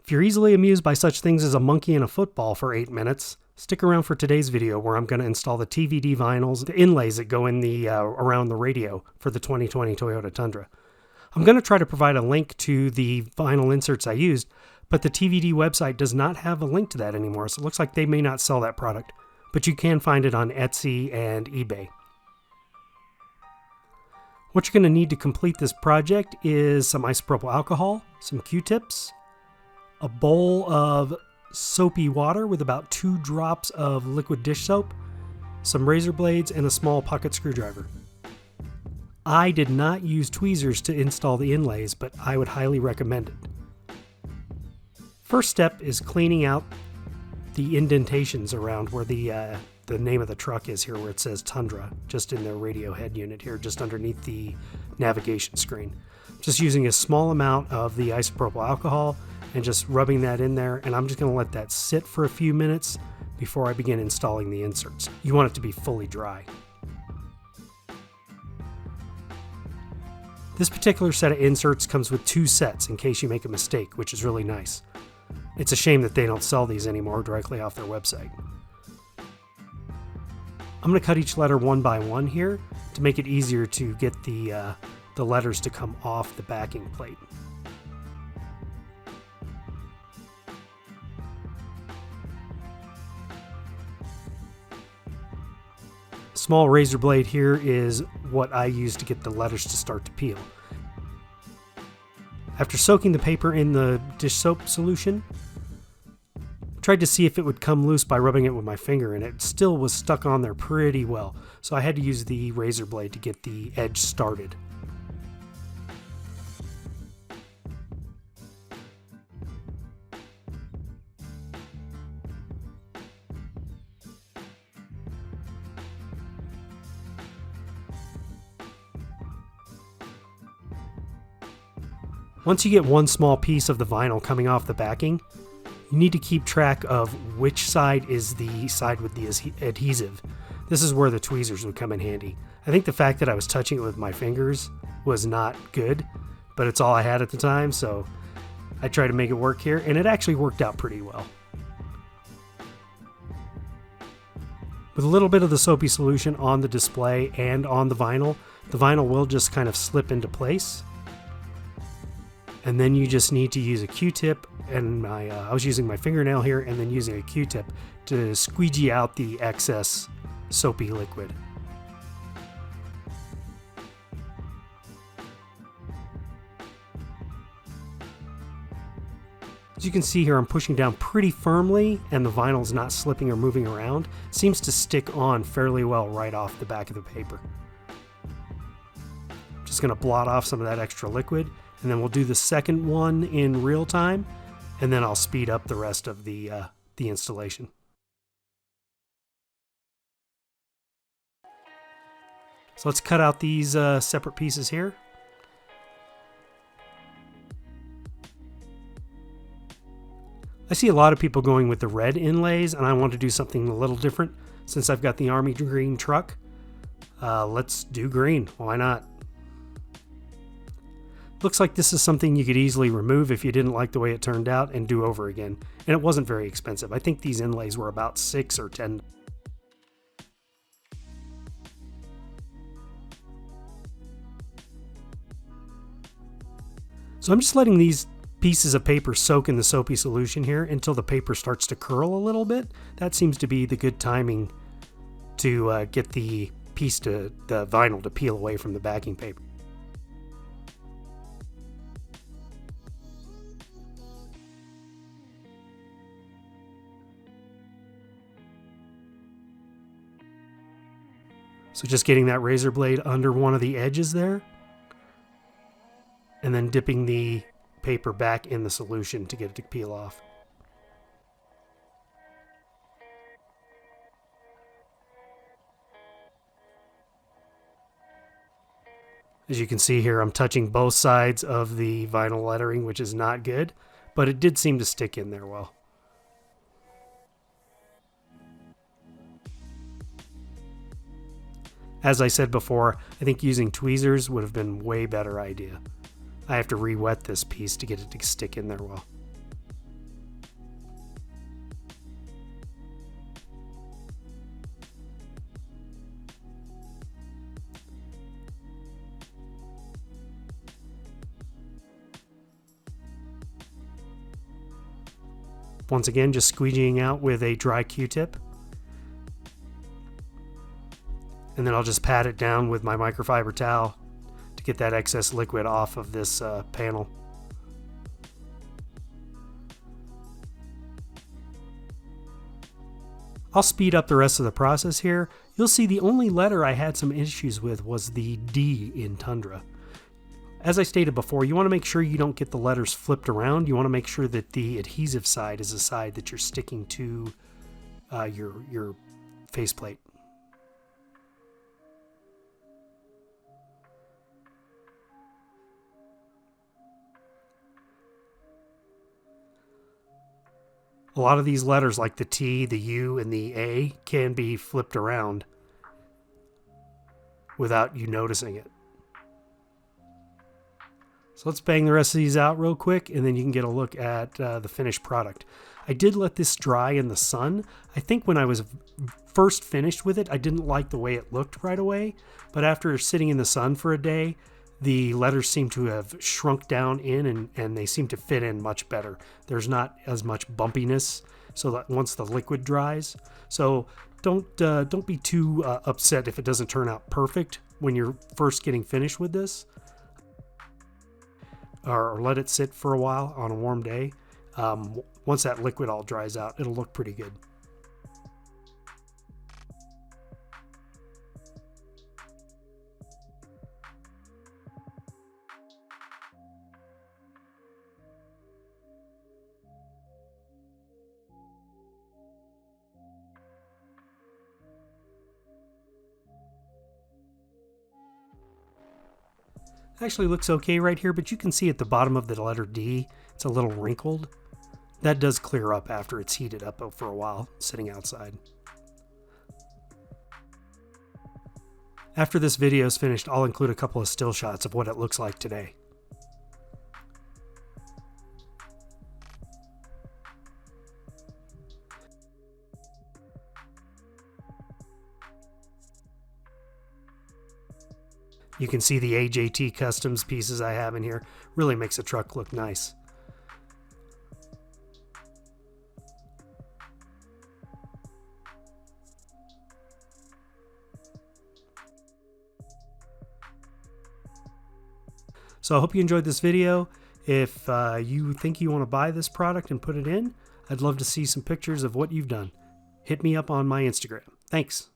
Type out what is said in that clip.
If you're easily amused by such things as a monkey and a football for 8 minutes, stick around for today's video where I'm going to install the TVD vinyls, the inlays that go in the around the radio for the 2020 Toyota Tundra. I'm going to try to provide a link to the vinyl inserts I used, but the TVD website does not have a link to that anymore, so it looks like they may not sell that product, but you can find it on Etsy and eBay. What you're going to need to complete this project is some isopropyl alcohol, some Q-tips, a bowl of soapy water with about 2 drops of liquid dish soap, some razor blades, and a small pocket screwdriver. I did not use tweezers to install the inlays, but I would highly recommend it. First step is cleaning out the indentations around where the name of the truck is here, where it says Tundra, just in the radio head unit here, just underneath the navigation screen. Just using a small amount of the isopropyl alcohol and just rubbing that in there, and I'm just going to let that sit for a few minutes before I begin installing the inserts. You want it to be fully dry. This particular set of inserts comes with 2 sets in case you make a mistake, which is really nice. It's a shame that they don't sell these anymore directly off their website. I'm going to cut each letter one by one here to make it easier to get the letters to come off the backing plate. Small razor blade here is what I use to get the letters to start to peel. After soaking the paper in the dish soap solution, I tried to see if it would come loose by rubbing it with my finger, and it still was stuck on there pretty well, so I had to use the razor blade to get the edge started. Once you get one small piece of the vinyl coming off the backing, you need to keep track of which side is the side with the adhesive. This is where the tweezers would come in handy. I think the fact that I was touching it with my fingers was not good, but it's all I had at the time, so I tried to make it work here, and it actually worked out pretty well. With a little bit of the soapy solution on the display and on the vinyl will just kind of slip into place. And then you just need to use a Q-tip, and I was using my fingernail here and then using a Q-tip to squeegee out the excess soapy liquid. As you can see here, I'm pushing down pretty firmly and the vinyl's not slipping or moving around. It seems to stick on fairly well right off the back of the paper. I'm just going to blot off some of that extra liquid, and then we'll do the second one in real time, and then I'll speed up the rest of the installation. So let's cut out these separate pieces here. I see a lot of people going with the red inlays, and I want to do something a little different. Since I've got the army green truck, let's do green. Why not? Looks like this is something you could easily remove if you didn't like the way it turned out and do over again. And it wasn't very expensive. I think these inlays were about $6 or $10. So I'm just letting these pieces of paper soak in the soapy solution here until the paper starts to curl a little bit. That seems to be the good timing to get the vinyl to peel away from the backing paper. So just getting that razor blade under one of the edges there, and then dipping the paper back in the solution to get it to peel off. As you can see here, I'm touching both sides of the vinyl lettering, which is not good, but it did seem to stick in there well. As I said before, I think using tweezers would have been a way better idea. I have to re-wet this piece to get it to stick in there well. once again, just squeegeeing out with a dry Q-tip. And then I'll just pat it down with my microfiber towel to get that excess liquid off of this panel. I'll speed up the rest of the process here. You'll see the only letter I had some issues with was the D in Tundra. As I stated before, you want to make sure you don't get the letters flipped around. You want to make sure that the adhesive side is the side that you're sticking to your faceplate. A lot of these letters, like the T, the U, and the A, can be flipped around without you noticing it. So let's bang the rest of these out real quick, and then you can get a look at the finished product. I did let this dry in the sun. I think when I was first finished with it, I didn't like the way it looked right away, but after sitting in the sun for a day, the letters seem to have shrunk down in and they seem to fit in much better. There's not as much bumpiness so that once the liquid dries. So don't be too upset if it doesn't turn out perfect when you're first getting finished with this. Or let it sit for a while on a warm day. Once that liquid all dries out, it'll look pretty good. Actually looks okay right here, but you can see at the bottom of the letter D, it's a little wrinkled. That does clear up after it's heated up for a while, sitting outside. After this video is finished, I'll include a couple of still shots of what it looks like today. You can see the AJT Customs pieces I have in here. Really makes the truck look nice. So I hope you enjoyed this video. If you think you want to buy this product and put it in, I'd love to see some pictures of what you've done. Hit me up on my Instagram. Thanks.